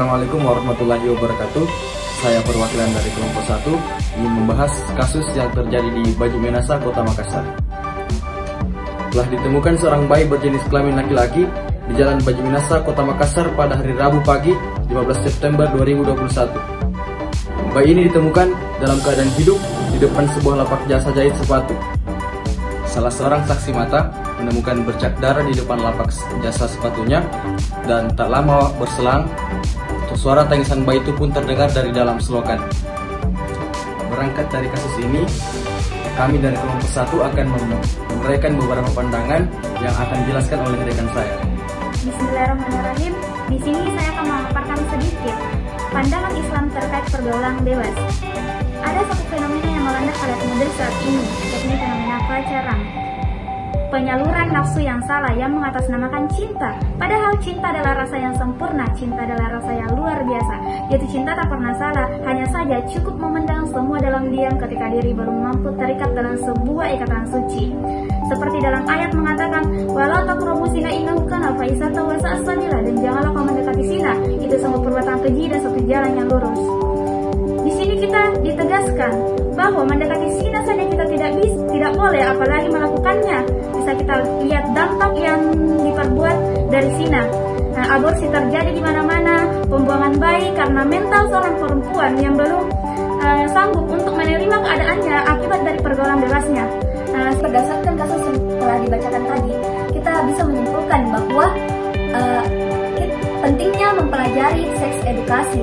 Assalamualaikum warahmatullahi wabarakatuh. Saya perwakilan dari kelompok 1 ingin membahas kasus yang terjadi di Baju Menasa, Kota Makassar. Telah ditemukan seorang bayi berjenis kelamin laki-laki di Jalan Baju Menasa, Kota Makassar pada hari Rabu pagi 15 September 2021. Bayi ini ditemukan dalam keadaan hidup di depan sebuah lapak jasa jahit sepatu. Salah seorang saksi mata menemukan bercak darah di depan lapak jasa sepatunya, dan tak lama berselang suara tangisan bayi itu pun terdengar dari dalam selokan. Berangkat dari kasus ini, kami dari kelompok 1 akan memberikan beberapa pandangan yang akan dijelaskan oleh rekan saya. Bismillahirrahmanirrahim. Di sini saya akan memaparkan sedikit pandangan Islam terkait pergaulan bebas. Ada satu fenomena yang melanda khalayak muda saat ini, yakni fenomena pacaran. Penyaluran nafsu yang salah yang mengatasnamakan cinta. Padahal cinta adalah rasa yang sempurna, cinta adalah rasa yang luar biasa. Yaitu cinta tak pernah salah, hanya saja cukup memendam semua dalam diam ketika diri baru mampu terikat dalam sebuah ikatan suci. Seperti dalam ayat mengatakan, walau taqrabu zina innahu kana fahisatan wa sa'a sabila, dan janganlah kau mendekati zina, itu sungguh perbuatan keji dan satu jalan yang lurus. Di sini kita ditegaskan bahwa mendekati zina saja kita tidak boleh, apalagi melakukannya. Bisa kita lihat dampak yang diperbuat dari zina. Nah, aborsi terjadi di mana-mana, pembuangan bayi karena mental seorang perempuan yang belum sanggup untuk menerima keadaannya akibat dari pergaulan bebasnya. Berdasarkan kasus yang telah dibacakan tadi, kita bisa menyimpulkan bahwa pentingnya mempelajari seks edukasi.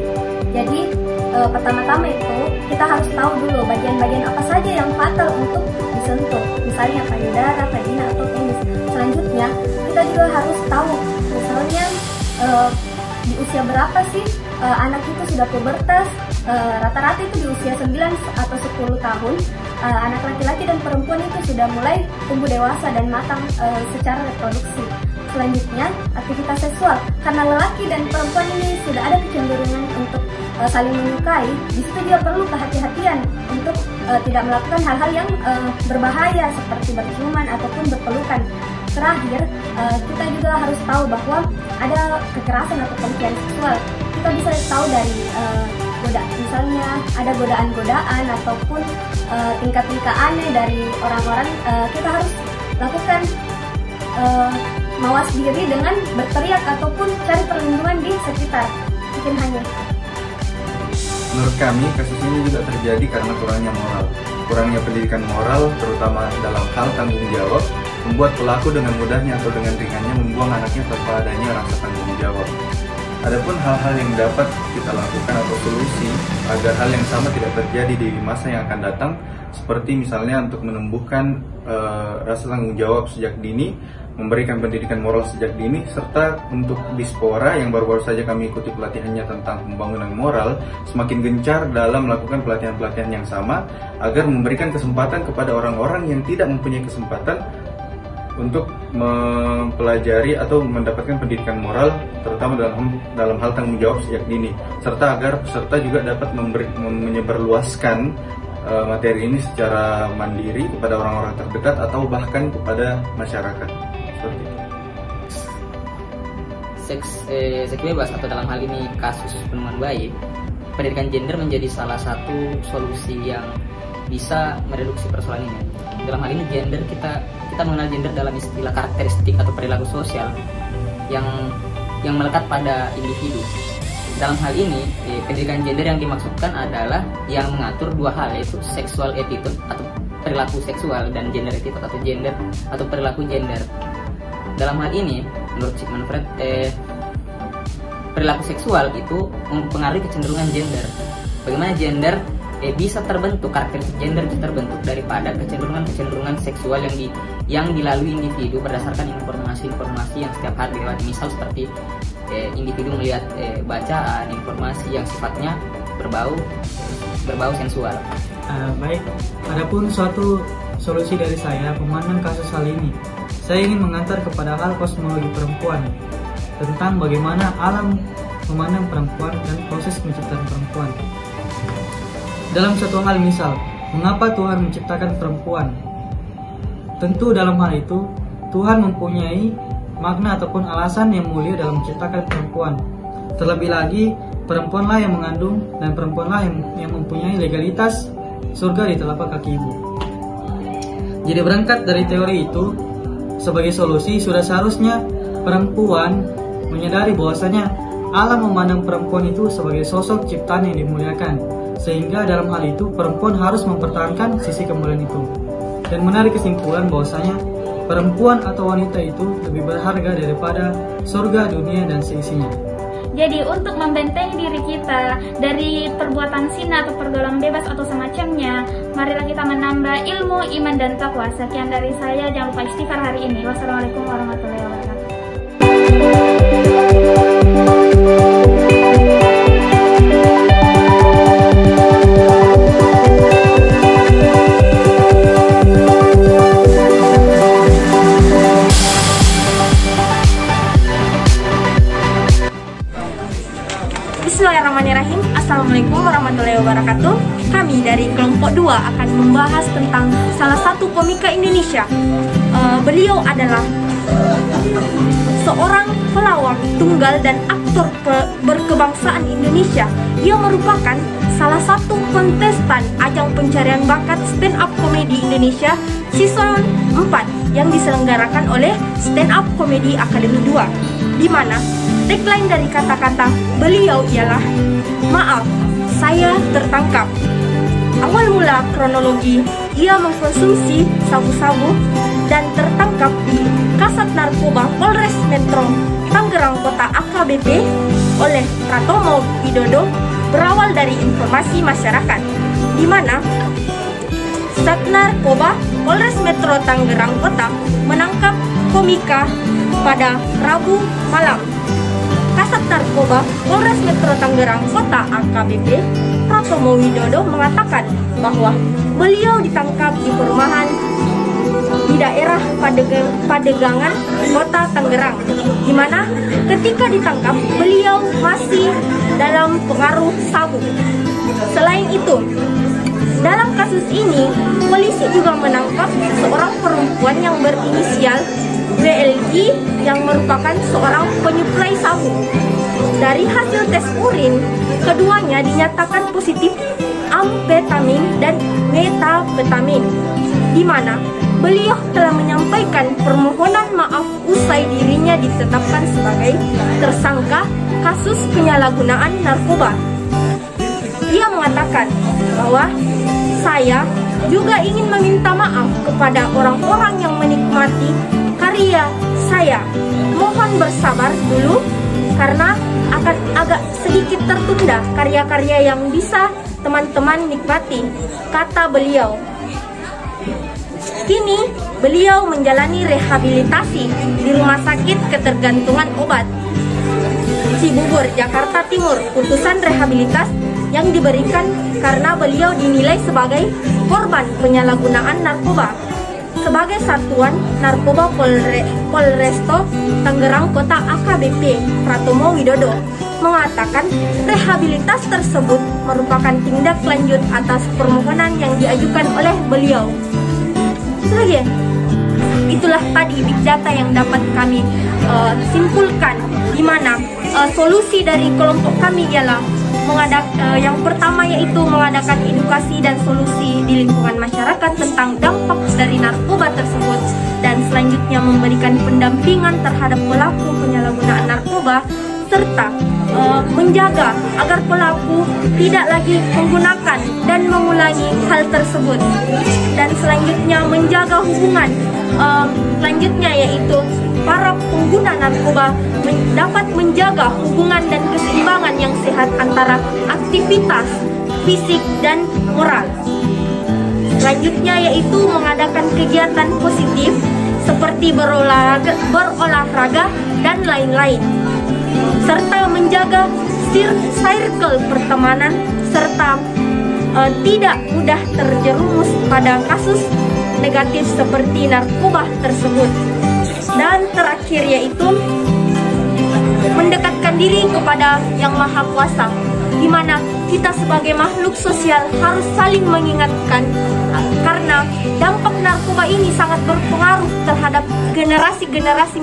Jadi pertama-tama itu kita harus tahu dulu bagian-bagian apa saja yang fatal untuk disentuh, misalnya payudara, vagina atau penis. Selanjutnya kita juga harus tahu misalnya di usia berapa sih anak itu sudah pubertas. Rata-rata itu di usia 9 atau 10 tahun anak laki-laki dan perempuan itu sudah mulai tumbuh dewasa dan matang secara reproduksi. Selanjutnya aktivitas seksual, karena lelaki dan perempuan ini sudah ada kecenderungan untuk saling menyukai. Di situ dia perlu kehati-hatian untuk tidak melakukan hal-hal yang berbahaya seperti berciuman ataupun berpelukan. Terakhir, kita juga harus tahu bahwa ada kekerasan atau pelecehan seksual. Kita bisa tahu dari misalnya ada godaan-godaan ataupun tingkat-tingkat aneh dari orang-orang. Kita harus lakukan mawas diri dengan berteriak ataupun cari perlindungan di sekitar. Mungkin hanya. Menurut kami, kasus ini juga terjadi karena kurangnya pendidikan moral, terutama dalam hal tanggung jawab, membuat pelaku dengan mudahnya atau dengan ringannya membuang anaknya tanpa adanya rasa tanggung jawab. Adapun hal-hal yang dapat kita lakukan atau solusi agar hal yang sama tidak terjadi di masa yang akan datang, seperti misalnya untuk menumbuhkan rasa tanggung jawab sejak dini, memberikan pendidikan moral sejak dini, serta untuk Dispora yang baru-baru saja kami ikuti pelatihannya tentang pembangunan moral, semakin gencar dalam melakukan pelatihan-pelatihan yang sama agar memberikan kesempatan kepada orang-orang yang tidak mempunyai kesempatan untuk mempelajari atau mendapatkan pendidikan moral, terutama dalam hal tanggung jawab sejak dini, serta agar peserta juga dapat menyebarluaskan materi ini secara mandiri kepada orang-orang terdekat atau bahkan kepada masyarakat. Seperti itu. Seks bebas atau dalam hal ini kasus penemuan bayi, pendidikan gender menjadi salah satu solusi yang bisa mereduksi persoalan ini. Dalam hal ini gender, kita mengenal gender dalam istilah karakteristik atau perilaku sosial yang melekat pada individu. Dalam hal ini, pendidikan gender yang dimaksudkan adalah yang mengatur dua hal, yaitu sexual attitude atau perilaku seksual dan gender attitude atau gender atau perilaku gender. Dalam hal ini, menurut Sigmund Freud, perilaku seksual itu mempengaruhi kecenderungan gender. Bagaimana gender bisa terbentuk, karakteristik gender bisa terbentuk daripada kecenderungan seksual yang dilalui individu berdasarkan informasi-informasi yang setiap hari dilewati. Misal seperti individu melihat bacaan, informasi yang sifatnya berbau sensual. Baik, adapun suatu solusi dari saya memandang kasus hal ini, saya ingin mengantar kepada hal kosmologi perempuan tentang bagaimana alam memandang perempuan dan proses penciptaan perempuan. Dalam suatu hal, misal, mengapa Tuhan menciptakan perempuan? Tentu dalam hal itu, Tuhan mempunyai makna ataupun alasan yang mulia dalam menciptakan perempuan. Terlebih lagi, perempuanlah yang mengandung dan perempuanlah yang mempunyai legalitas surga di telapak kaki ibu. Jadi berangkat dari teori itu, sebagai solusi sudah seharusnya perempuan menyadari bahwasanya Allah memandang perempuan itu sebagai sosok ciptaan yang dimuliakan, sehingga dalam hal itu perempuan harus mempertahankan sisi kemuliaan itu dan menarik kesimpulan bahwasanya perempuan atau wanita itu lebih berharga daripada surga, dunia, dan seisinya. Jadi untuk membentengi diri kita dari perbuatan zina atau pergaulan bebas atau semacamnya, marilah kita menambah ilmu, iman, dan takwa. Sekian dari saya, jangan lupa istighfar hari ini. Wassalamualaikum warahmatullahi wabarakatuh. Bismillahirrahmanirrahim. Assalamualaikum warahmatullahi wabarakatuh. Kami dari kelompok 2 akan membahas tentang salah satu komika Indonesia. Beliau adalah seorang pelawak tunggal dan aktor berkebangsaan Indonesia. Ia merupakan salah satu kontestan ajang pencarian bakat stand up komedi Indonesia season 4 yang diselenggarakan oleh Stand Up Comedy Academy 2, di mana tagline dari kata-kata beliau ialah "Maaf, saya tertangkap". Awal mula kronologi, ia mengkonsumsi sabu-sabu dan tertangkap di Kasat Narkoba Polres Metro Tangerang Kota AKBP oleh Pratomo Widodo berawal dari informasi masyarakat, di mana Sat Narkoba Polres Metro Tangerang Kota menangkap komika pada Rabu malam. Kasat Narkoba Polres Metro Tangerang Kota AKBP Pratomo Widodo mengatakan bahwa beliau ditangkap di perumahan di daerah Padegangan, Kota Tangerang, di mana ketika ditangkap beliau masih dalam pengaruh sabu. Selain itu, dalam kasus ini polisi juga menangkap seorang perempuan yang berinisial WLG yang merupakan seorang penyuplai sabu. Dari hasil tes urin, keduanya dinyatakan positif amfetamin dan metapetamin, di mana beliau telah menyampaikan permohonan maaf usai dirinya ditetapkan sebagai tersangka kasus penyalahgunaan narkoba. Ia mengatakan bahwa saya juga ingin meminta maaf kepada orang-orang yang menikmati karya saya. Mohon bersabar dulu karena akan agak sedikit tertunda karya-karya yang bisa teman-teman nikmati, kata beliau. Kini beliau menjalani rehabilitasi di Rumah Sakit Ketergantungan Obat Cibubur, Jakarta Timur. Putusan rehabilitas yang diberikan karena beliau dinilai sebagai korban penyalahgunaan narkoba. Sebagai Satuan Narkoba Polresto Tangerang Kota AKBP, Pratomo Widodo mengatakan rehabilitas tersebut merupakan tindak lanjut atas permohonan yang diajukan oleh beliau. Itulah tadi big data yang dapat kami simpulkan, di mana solusi dari kelompok kami ialah yang pertama yaitu mengadakan edukasi dan solusi di lingkungan masyarakat tentang dampak dari narkoba tersebut, dan selanjutnya memberikan pendampingan terhadap pelaku penyalahgunaan narkoba serta menjaga agar pelaku tidak lagi menggunakan dan mengulangi hal tersebut, dan selanjutnya menjaga hubungan selanjutnya yaitu para pengguna narkoba dapat menjaga hubungan dan keseimbangan yang sehat antara aktivitas fisik dan moral. Selanjutnya yaitu mengadakan kegiatan positif seperti berolahraga dan lain-lain, serta menjaga circle pertemanan serta tidak mudah terjerumus pada kasus negatif seperti narkoba tersebut. Dan terakhir yaitu mendekatkan diri kepada Yang Maha Kuasa di mana kita sebagai makhluk sosial harus saling mengingatkan, karena dampak narkoba ini sangat berpengaruh terhadap generasi-generasi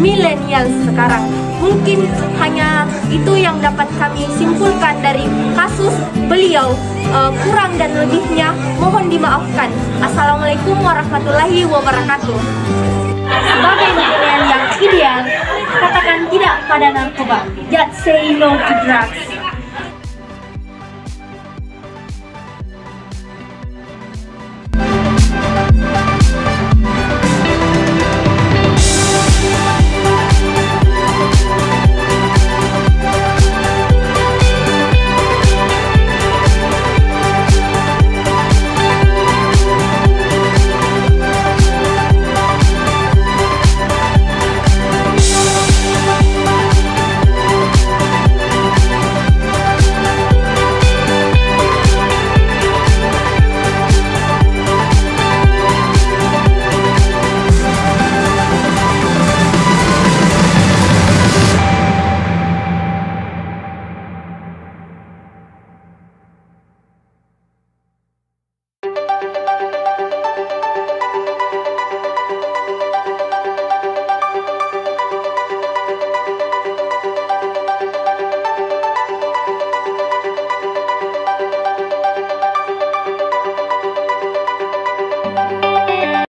milenial sekarang. Mungkin hanya itu yang dapat kami simpulkan dari kasus beliau. Kurang dan lebihnya mohon dimaafkan. Assalamualaikum warahmatullahi wabarakatuh. Sebagai milenial yang ideal, katakan tidak pada narkoba. Just say no to drugs.